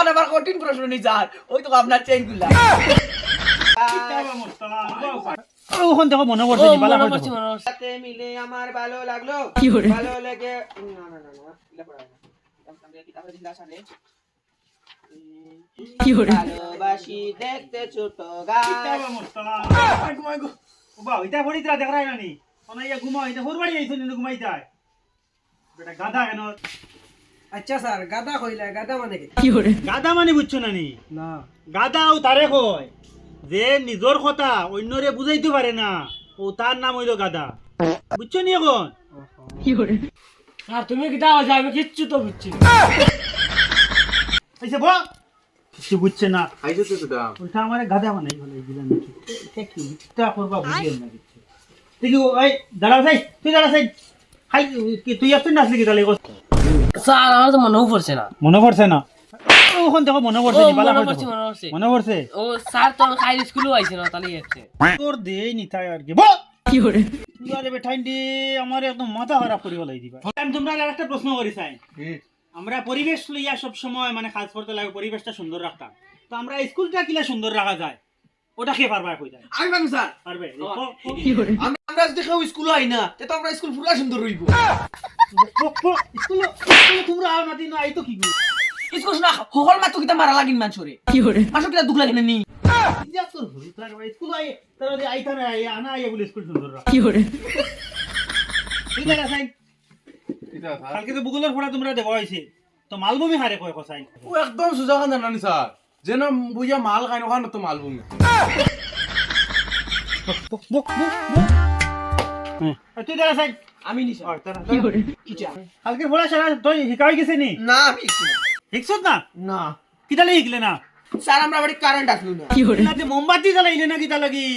ওখানে আবার কঠিন প্রশ্ন নি স্যার ওই তো আপনার চেইন গুলা ওখান থেকে মনে পড়ছে নি বালা পড়ছে সাথে মিলে আমার ভালো লাগলো ভালো লেগে না না না না এটা পড়া না আমরা কিতাবে দিলা সামনে ভালোবাসি দেখতে ছোট গাছ বাবা এটা পড়িতরা দেখ রাই নানি অনাইয়া ঘুমাও এটা হরবাড়ি আইছো নি ঘুমাই যায় বেটা গাধা কেন আচ্ছা স্যার গাদা কইলা গাদা মানে কি গাধা মানে বুঝছো নানি না গাধাও তারে কয় যে নিজর কথা অন্যরে বুঝাইতে পারে না ও তার নাম হইল গাধা বুঝছো নি এখন স্যার তুমি কি দাও আমি কিচ্ছু তো বুঝছি আইছে বল কিছু বুঝছে না আইছো তো দাও ওইটা আমার গাধা বানাই বলে দিলাম নাকি এটা কি মিথ্যা করবা বুঝিয়ে না কিছু দেখি ওই দাঁড়া যাই তুই দাঁড়া যাই হাই কি তুই আসছিস না আসলি কি তাহলে স্যার আমার তো মনেও পড়ছে না মনে পড়ছে না ওখান থেকে মনে পড়ছে নি বালা মনে পড়ছে পড়ছে মনে পড়ছে ও স্যার তো খাই স্কুলও আইছে না তাহলে যাচ্ছে তোর দেই নি তাই আর কি বল কি করে আরে বেঠাইন্ডি আমার একদম মাথা খারাপ করে ফেলাই দিবা আমি তোমরা আরেকটা প্রশ্ন করি চাই আমরা পরিবেশ লইয়া সব সময় মানে কাজ করতে লাগে পরিবেশটা সুন্দর রাখতাম তো আমরা স্কুলটা কিলা সুন্দর রাখা যায় ওটা কে পারবা কই যায় আমি পারবো স্যার পারবে আমরা যদি কেউ স্কুল আই না তে তো আমরা স্কুল পুরা সুন্দর রইব স্কুল তোমরা আও না দিন আই তো কি স্কুল না হল মা তো কিতা মারা লাগিন মানছরে কি করে মাসো কিতা দুখ লাগে না নি ইয়া তোর হল তার স্কুল আই তার আইতা না আনা আই বলে স্কুল সুন্দর রাখা ঠিক আছে সাই কালকে তো ভূগোলের পড়া তোমরা দেব হইছে তো মালভূমি হারে কয় কসাই ও একদম সুজা খান জানানি স্যার যেন বুঝা মাল খাই ওখানে তো মাল বুমি তুই দাঁড়া সাই আমি নি স্যার কিটা কালকে পড়া সারা তুই শিখাই গেছে নি না আমি শিখছি না। শিখছত না না কিতা লাগি শিখলে না স্যার আমরা বাড়ি কারেন্ট আসলো না নাতে মোমবাতি জ্বালাইলে না কিতা লাগি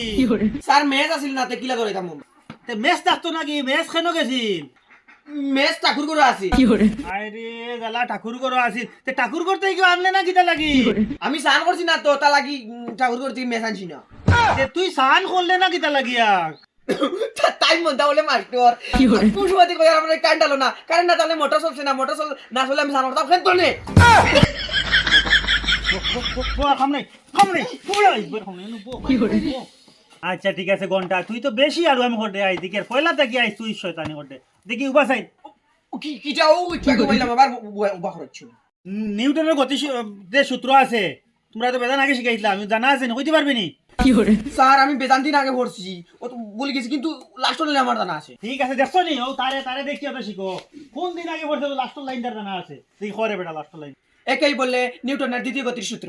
স্যার মেজ আসিল না তে কিলা ধরে তাম তে মেস থাকতো নাকি মেস কেন গেছিল মেজ ঠাকুর করে আসি আরে জ্বালা ঠাকুর করো আছিল তে ঠাকুর করতে কি আনলে না কিতা লাগি আমি স্নান করছি না তো তা লাগি ঠাকুর করতে মেজ আনছি না তে তুই স্নান করলে না কিতা লাগিয়া টাইম মন দাওলে মাস্টার পুষবাদি কই আমরা কারেন্ট আলো না কারেন্ট না তাহলে মোটর চলছে না মোটর চল না চলে আমি স্নান করতাম কেন তো নে আচ্ছা ঠিক আছে ঘন্টা তুই তো বেশি আর আমি ঘটে আই দিকে পয়লা থেকে আইস তুই শয়তানি ঘটে দেখি উবা চাই কি কিটা ও কি কইলাম আবার উবা করছ নিউটনের গতি যে সূত্র আছে তোমরা তো বেদান আগে শিখাইছিলা আমি জানা আছে না কইতে পারবি নি স্যার আমি বেদান্তিন আগে পড়ছি ও তো বলে গেছি কিন্তু লাস্ট লাইন আমার জানা আছে ঠিক আছে দেখছো নি ও তারে তারে দেখি ওটা শিখো কোন দিন আগে পড়ছে লাস্ট লাইনটার জানা আছে দেখি করে বেটা লাস্ট লাইন একাই বললে নিউটনের দ্বিতীয় গতির সূত্র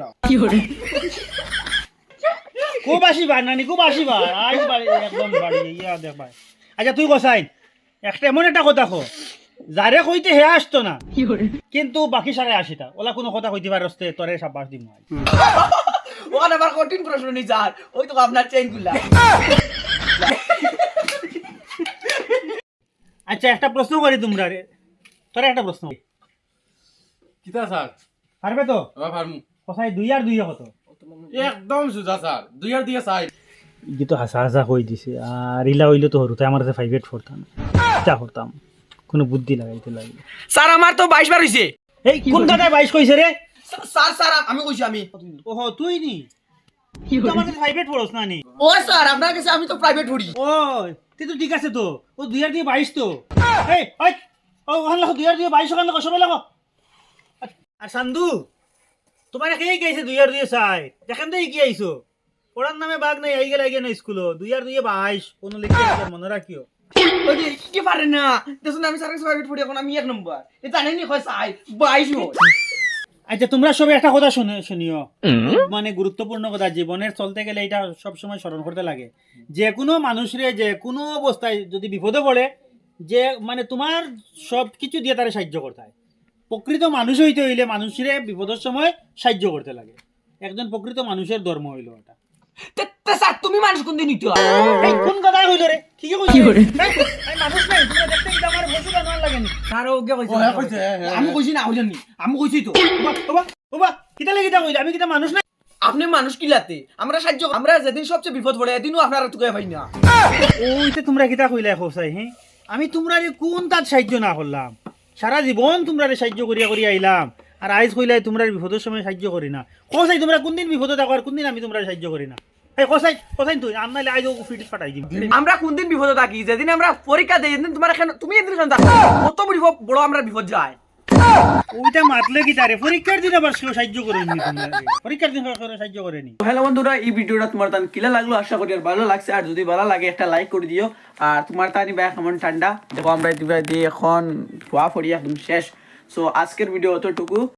খুব আসিবার নানি খুব আসিবার আইস বাড়ি একদম বাড়ি ইয়া দেখ ভাই আচ্ছা তুই কসাইন একটা এমন একটা কথা কো যারে কইতে হে আসতো না কিন্তু বাকি সারে আসিতা ওলা কোনো কথা কইতে পারস্তে তোরে সাব্বাস দিম ওখানে আবার কঠিন প্রশ্ন নি স্যার ওই তো আপনার চেইন গুলা আচ্ছা একটা প্রশ্ন করি তোমরা রে তোরে একটা প্রশ্ন কিতা স্যার পারবে তো আবার ফার্মু কসাই 2 আর 2 কত একদম সুজা স্যার 2 আর 2 সাইড ই তো হাসা হাসা কই দিছে আর ইলা হইলো তো হরুতে আমার কাছে 5 পড়তাম চা করতাম কোনো বুদ্ধি লাগাইতে লাগে স্যার আমার তো 22 বার হইছে এই কোন দাদা 22 কইছে রে স্যার স্যার আমি কইছি আমি ওহো তুই নি তুই তো আমার কাছে 5 পড়ছ না নি ও স্যার আপনার কাছে আমি তো প্রাইভেট পড়ি ও তুই তো ঠিক আছে তো ও 2 আর 2 22 তো এই ওই ও ওখান লাগো 2 আর 2 22 ওখান লাগো সবাই লাগো আর সান্দু তোমার কে গেছে 2 আর 2 সাই দেখেন দেই কি আইছো পড়ার নামে বাগ নাই আই গেল না স্কুল 2 আর 2 22 কোন লিখে আছে মনে রাখিও ওই যে কি পারে না দেখুন আমি স্যারের প্রাইভেট পড়ি এখন আমি 1 নম্বর এ জানেননি কয় সাই 22 হয় আচ্ছা তোমরা সবাই একটা কথা শুনিও মানে গুরুত্বপূর্ণ কথা জীবনের চলতে গেলে এটা সব সময় স্মরণ করতে লাগে যে কোনো মানুষরে যে কোনো অবস্থায় যদি বিপদে পড়ে যে মানে তোমার সব কিছু দিয়ে তারা সাহায্য করতে হয় প্রকৃত মানুষ হইতে হইলে মানুষের বিপদের সময় সাহায্য করতে লাগে একজন প্রকৃত মানুষের ধর্ম হইল এটা তে স্যার তুমি মানুষ কোন দিন নিতে এই কোন কথা হইল রে কি কইছিস এই মানুষ নাই তোমরা দেখতে কি আমার বসু বানার লাগেনি স্যার ওকে কইছে কইছে আমি কইছি না হইজানি আমি কইছি তো বাবা কিটা লাগি তা কইলা আমি কিটা মানুষ না আপনি মানুষ কিলাতে আমরা সাহায্য আমরা যেদিন সবচেয়ে বিপদ পড়ে এদিনও আপনারা তুকে পাই না ওইতে তোমরা কিটা কইলা হোসাই হ্যাঁ আমি তোমরা কোন তার সাহায্য না করলাম সারা জীবন তোমরা সাহায্য করিয়া করিয়া আইলাম আর আইজ কইলাই তোমরা বিপদের সময় সাহায্য করি না কসাই তোমরা কোন দিন বিপদে থাকো আর কোন দিন আমি তোমরা সাহায্য করি না এই কসাই কসাই তুই আর নাইলে আইজ ফিট ফাটাই দিম আমরা কোন দিন বিপদে থাকি যেদিন আমরা পরীক্ষা দেই যেদিন তোমার এখানে তুমি এদিন এখানে থাকো কত বড় আমরা বিপদ যায় ওইটা মাতলে কি তারে পরীক্ষার দিন আবার কেউ সাহায্য করেনি তোমরা পরীক্ষার দিন কেউ সাহায্য করেনি হ্যালো বন্ধুরা এই ভিডিওটা তোমার তান কিলা লাগলো আশা করি আর ভালো লাগছে আর যদি ভালো লাগে একটা লাইক করে দিও আর তোমার তানি ভাই কেমন ঠান্ডা দেখো আমরা দিয়ে এখন ধোয়া পড়ি একদম শেষ সো আজকের ভিডিও অতটুকু